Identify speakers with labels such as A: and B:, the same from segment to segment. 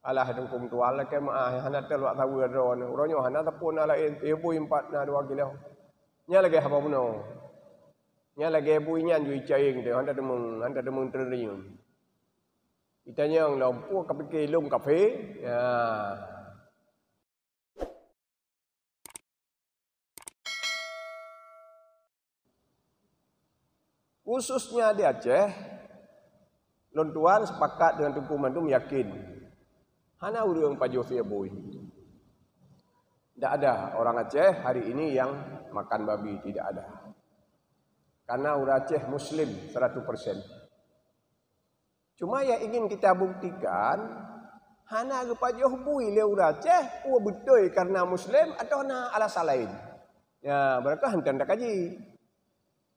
A: Alah dengkum tu ala ke maah hana telak tahu ron. Uronyo hana tapun ala ibu empat na dua kilo. Nya lagi apa puno. Nya lagi ibu nyan jui caing tu handa demung triliun. Itanya yang lompu kapike lung kafe. Ya. Khususnya di Aceh, Lontuan sepakat dengan Tunku Mandum yakin hana urang pajo fia boy. Tidak ada orang Aceh hari ini yang makan babi, tidak ada. Karena orang Aceh Muslim 100%. Cuma yang ingin kita buktikan, hana pajo bui le orang Aceh, betul karena Muslim atau na alasan lain. Ya, mereka hendak tak kaji.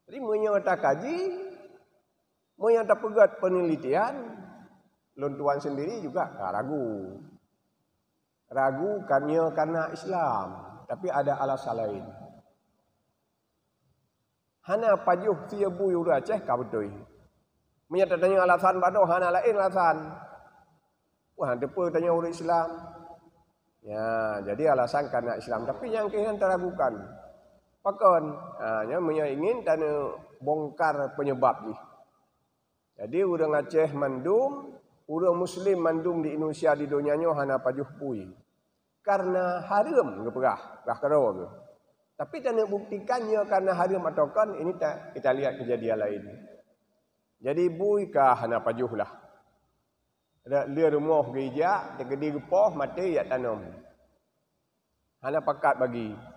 A: Jadi menyata kaji, menyata pegat penelitian, Lontuan sendiri juga ragu. Ragu karena Islam, tapi ada alasan lain. Hana pajuh sia bui ura Aceh ka betul. Menyata tanya alasan bado hana lain alasan. Wah, depa tanya orang Islam. Ya, jadi alasan karena Islam, tapi yang kita teragukan. Pakon, nya ingin tanya bongkar penyebab ni. Jadi orang Aceh mandum, orang Muslim mandum di Indonesia di dunianya hana pajuh bui. Karena haram ke perah karo ke. Tapi tak nak buktikannya karena haram atau kan ini tak kita lihat kejadian lain. Jadi bui kah hana pajuh lah. Ada lia rumah gereja, tegedi gepoh mati ya tanam. Hana pakat bagi.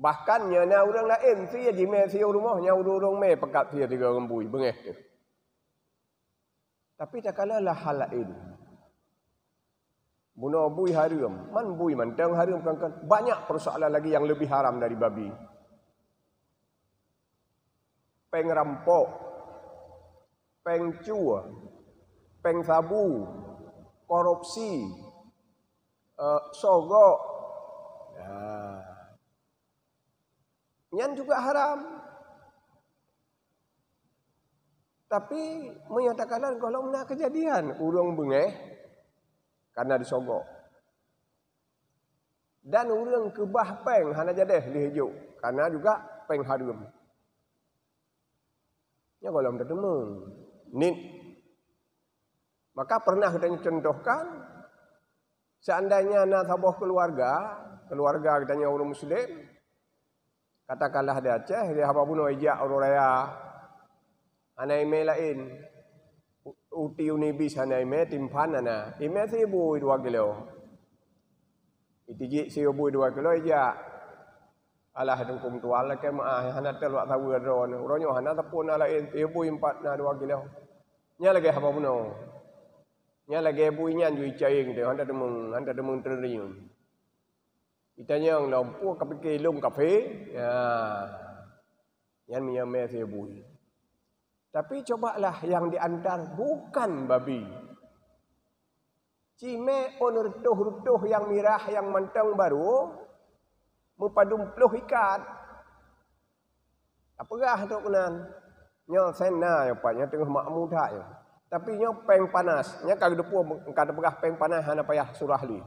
A: Bahkan nyana orang lain sia jime sia rumahnya urung me pakat sia 3 orang bui bengeh tu. Tapi tak kala lah hal lain. Bunuh bui haram. Man bui mantang haram kan. Banyak persoalan lagi yang lebih haram dari babi. Peng rampok. Peng cua. Peng sabu. Korupsi. Sogok. Yang juga haram. Tapi menyatakan kalau nak kejadian urang bengeh karena disogok. Dan urang kebah peng hana jadeh dihijuk karena juga peng haram. Ya kalau tak demung. Nit. Maka pernah kita contohkan seandainya nak sebuah keluarga katanya orang Muslim, katakanlah di Aceh, dia apa bunuh ejak orang raya, anai me lain, uti unibis anai me timpan ana, ime 1,000 2 kilo, itiji 1,000 2 kilo ejak, alah dengkum tual ke maah, hana telak tahu ron, uronyo hana tapun lain 1,000 4 na 2 kilo, nya lagi apa bunuh, nya lagi buinya jui caing tu, handa demung triliun. Itanya yang lompu kapike lung kafe, ya, yang me sia bui. Tapi cobalah yang diantar bukan babi. Cime on rutuh yang mirah yang mantang baru mupadum peluh ikat. Apakah tu kenan? Nya sena ya pak, nya tengah makmu dak ya. Tapi nya peng panas, nya kag depu kada pegah peng panas hana payah surahli.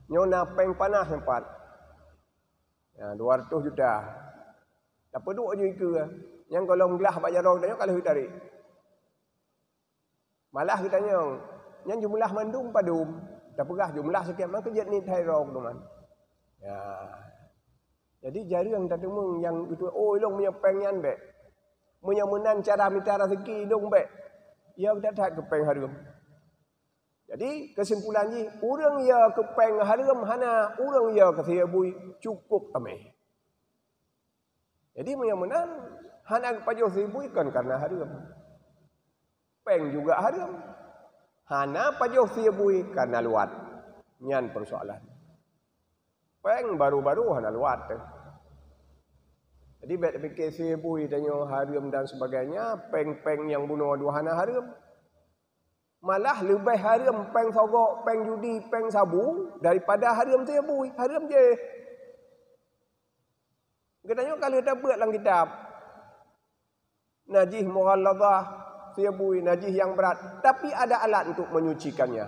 A: Nya na peng panas tempat. Ya 200 juta. Tak peduk je ke. Yang kalau gelah pak jarong tanya kalau tarik. Malah kita yang jumlah mandum padum, tak pegah jumlah sekian mak kejat ni thairong tu man. Ya. Jadi jarang tak temu yang itu ilong punya pengyan be. Punya menan cara minta rezeki ilong be. Ya tak ke peng harum. Jadi kesimpulan ni urang ya ke peng harum hana urang ya ke sia bui cukup ameh. Jadi punya menan hana pajo sibui kan karena haram. Peng juga haram. Hana pajo sibui karena luat. Nyan persoalan. Peng baru-baru hana luat. Jadi bet fikir sibui tanya haram dan sebagainya, peng-peng yang bunuh dua hana haram. Malah lebih haram peng sogok, peng judi, peng sabu daripada haram sibui. Haram je. Katanya kalau kita buat dalam kitab najis mughalladhah, sibui najis yang berat, tapi ada alat untuk menyucikannya.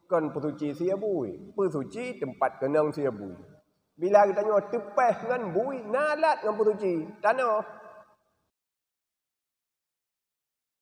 A: kan suci sia bui. Suci tempat kenang sia bui. Bila kita tengok tepeh dengan bui, nalat dengan suci. Tanah.